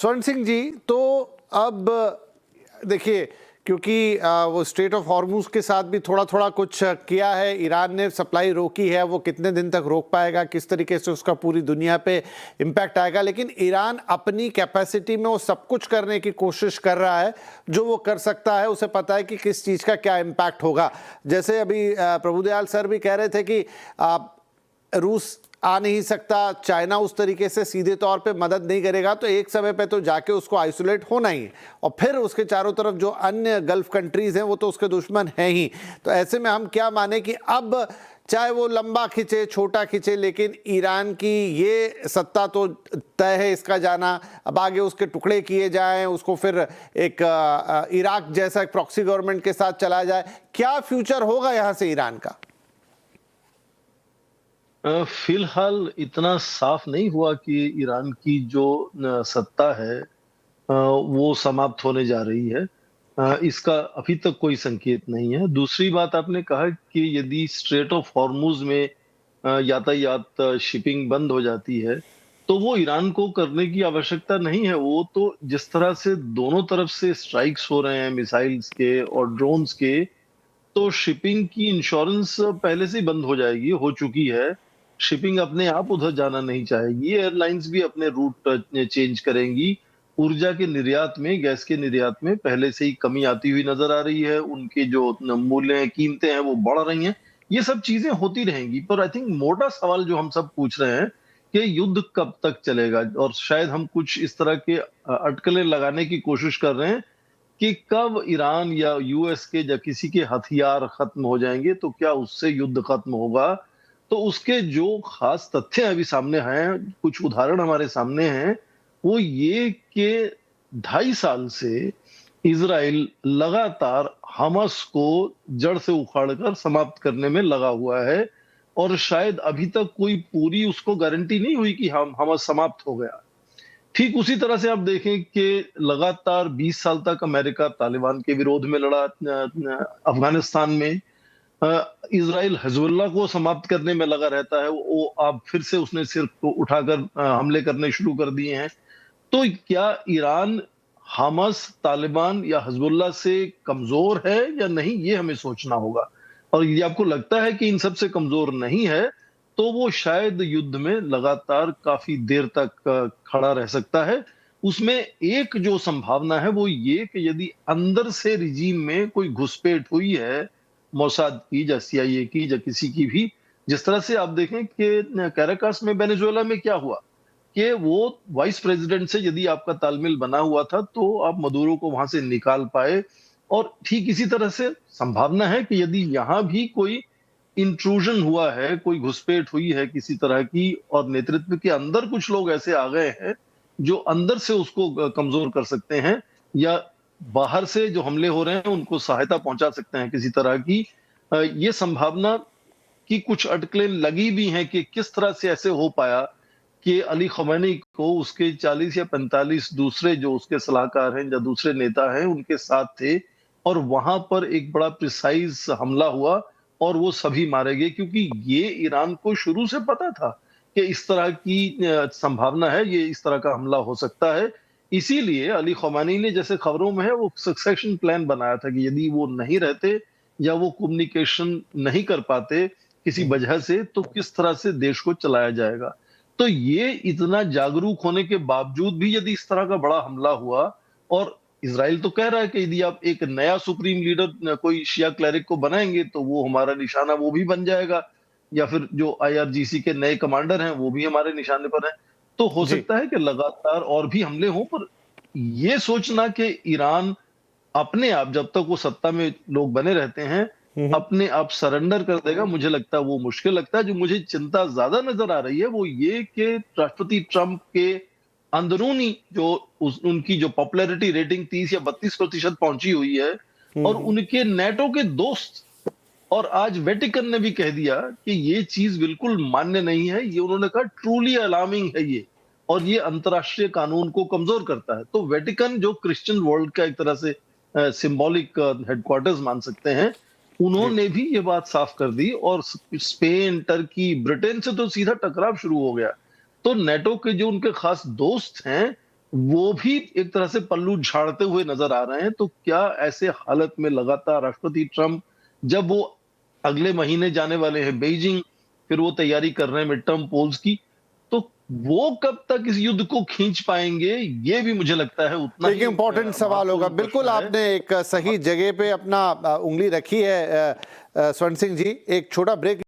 स्वर्ण सिंह जी, तो अब देखिए, क्योंकि वो स्ट्रेट ऑफ हॉर्मुज के साथ भी थोड़ा थोड़ा कुछ किया है, ईरान ने सप्लाई रोकी है, वो कितने दिन तक रोक पाएगा, किस तरीके से उसका पूरी दुनिया पे इम्पैक्ट आएगा। लेकिन ईरान अपनी कैपेसिटी में वो सब कुछ करने की कोशिश कर रहा है जो वो कर सकता है। उसे पता है कि किस चीज़ का क्या इम्पैक्ट होगा। जैसे अभी प्रभुदयाल सर भी कह रहे थे कि रूस आ नहीं सकता, चाइना उस तरीके से सीधे तौर पे मदद नहीं करेगा, तो एक समय पे तो जाके उसको आइसोलेट होना ही है। और फिर उसके चारों तरफ जो अन्य गल्फ कंट्रीज हैं वो तो उसके दुश्मन हैं ही। तो ऐसे में हम क्या माने कि अब चाहे वो लंबा खिंचे छोटा खिंचे, लेकिन ईरान की ये सत्ता तो तय है, इसका जाना। अब आगे उसके टुकड़े किए जाएं, उसको फिर एक इराक जैसा एक प्रॉक्सी गवर्नमेंट के साथ चला जाए, क्या फ्यूचर होगा यहाँ से ईरान का? फिलहाल इतना साफ नहीं हुआ कि ईरान की जो सत्ता है वो समाप्त होने जा रही है। इसका अभी तक कोई संकेत नहीं है। दूसरी बात, आपने कहा कि यदि स्ट्रेट ऑफ हॉर्मुज में यातायात शिपिंग बंद हो जाती है तो वो ईरान को करने की आवश्यकता नहीं है। वो तो जिस तरह से दोनों तरफ से स्ट्राइक्स हो रहे हैं, मिसाइल्स के और ड्रोन्स के, तो शिपिंग की इंश्योरेंस पहले से ही बंद हो जाएगी, हो चुकी है। शिपिंग अपने आप उधर जाना नहीं चाहेगी, एयरलाइंस भी अपने रूट चेंज करेंगी। ऊर्जा के निर्यात में, गैस के निर्यात में पहले से ही कमी आती हुई नजर आ रही है। उनके जो मूल्य हैं, कीमतें हैं, वो बढ़ रही हैं। ये सब चीजें होती रहेंगी। पर आई थिंक मोटा सवाल जो हम सब पूछ रहे हैं कि युद्ध कब तक चलेगा, और शायद हम कुछ इस तरह के अटकलें लगाने की कोशिश कर रहे हैं कि कब ईरान या यूएस के या किसी के हथियार खत्म हो जाएंगे तो क्या उससे युद्ध खत्म होगा। तो उसके जो खास तथ्य अभी सामने हैं, कुछ उदाहरण हमारे सामने हैं, वो ये कि 2.5 साल से इजराइल लगातार हमास को जड़ से उखाड़कर समाप्त करने में लगा हुआ है। और शायद अभी तक कोई पूरी उसको गारंटी नहीं हुई कि हम हमास समाप्त हो गया। ठीक उसी तरह से आप देखें कि लगातार 20 साल तक अमेरिका तालिबान के विरोध में लड़ा अफगानिस्तान में। इजराइल हिजबुल्लाह को समाप्त करने में लगा रहता है। वो अब फिर से उसने सिर को उठाकर हमले करने शुरू कर दिए हैं। तो क्या ईरान हमास, तालिबान या हिजबुल्लाह से कमजोर है या नहीं, ये हमें सोचना होगा। और यदि आपको लगता है कि इन सब से कमजोर नहीं है तो वो शायद युद्ध में लगातार काफी देर तक खड़ा रह सकता है। उसमें एक जो संभावना है वो ये कि यदि अंदर से रिजीम में कोई घुसपैठ हुई है, मोसाद की या सीआईए की या किसी की भी, जिस तरह से आप देखें कि कैराकास में वेनेजुएला में क्या हुआ कि वो वाइस प्रेसिडेंट से यदि आपका तालमेल बना हुआ था तो आप मदुरो को वहां से निकाल पाए। और ठीक इसी तरह से संभावना है कि यदि यहां भी कोई इंट्रूजन हुआ है, कोई घुसपैठ हुई है किसी तरह की, और नेतृत्व के अंदर कुछ लोग ऐसे आ गए हैं जो अंदर से उसको कमजोर कर सकते हैं, या बाहर से जो हमले हो रहे हैं उनको सहायता पहुंचा सकते हैं किसी तरह की, ये संभावना की कुछ अटकलें लगी भी हैं कि किस तरह से ऐसे हो पाया कि अली खमैनी को उसके 40 या 45 दूसरे जो उसके सलाहकार हैं या दूसरे नेता हैं उनके साथ थे, और वहां पर एक बड़ा प्रिसाइज हमला हुआ और वो सभी मारे गए। क्योंकि ये ईरान को शुरू से पता था कि इस तरह की संभावना है, ये इस तरह का हमला हो सकता है। इसीलिए अली खमैनी ने, जैसे खबरों में है, वो सक्सेशन प्लान बनाया था कि यदि वो नहीं रहते या वो कम्युनिकेशन नहीं कर पाते किसी वजह से, तो किस तरह से देश को चलाया जाएगा। तो ये इतना जागरूक होने के बावजूद भी यदि इस तरह का बड़ा हमला हुआ, और इजराइल तो कह रहा है कि यदि आप एक नया सुप्रीम लीडर कोई शिया क्लेरिक को बनाएंगे तो वो हमारा निशाना वो भी बन जाएगा, या फिर जो आईआरजीसी के नए कमांडर हैं वो भी हमारे निशाने पर हैं। तो हो जी। सकता है कि लगातार और भी हमले हों। पर ये सोचना कि ईरान अपने आप, जब तक वो सत्ता में लोग बने रहते हैं, अपने आप सरेंडर कर देगा, मुझे लगता है वो मुश्किल लगता है। जो मुझे चिंता ज्यादा नजर आ रही है वो ये कि राष्ट्रपति ट्रंप के अंदरूनी जो उनकी जो पॉपुलैरिटी रेटिंग 30 या 32% पहुंची हुई है, और उनके नेटो के दोस्त, और आज वेटिकन ने भी कह दिया कि ये चीज बिल्कुल मान्य नहीं है। ये उन्होंने कहा ट्रूली अलार्मिंग है ये, और ये अंतरराष्ट्रीय कानून को कमजोर करता है। तो वेटिकन, जो क्रिश्चियन वर्ल्ड का एक तरह से सिंबॉलिक हेडक्वार्टर्स मान सकते हैं, जी। उन्होंने भी ये बात साफ कर दी। और स्पेन, टर्की, ब्रिटेन से तो सीधा टकराव शुरू हो गया। तो नेटो के जो उनके खास दोस्त हैं वो भी एक तरह से पल्लू झाड़ते हुए नजर आ रहे हैं। तो क्या ऐसे हालत में लगातार राष्ट्रपति ट्रंप, जब वो अगले महीने जाने वाले हैं बीजिंग, फिर वो तैयारी कर रहे हैं मिड टर्म पोल्स की, तो वो कब तक इस युद्ध को खींच पाएंगे, ये भी मुझे लगता है उतना एक ही इम्पोर्टेंट सवाल होगा। महत्वपूर्ण बिल्कुल प्रश्न है। आपने एक सही जगह पे अपना उंगली रखी है स्वर्ण सिंह जी। एक छोटा ब्रेक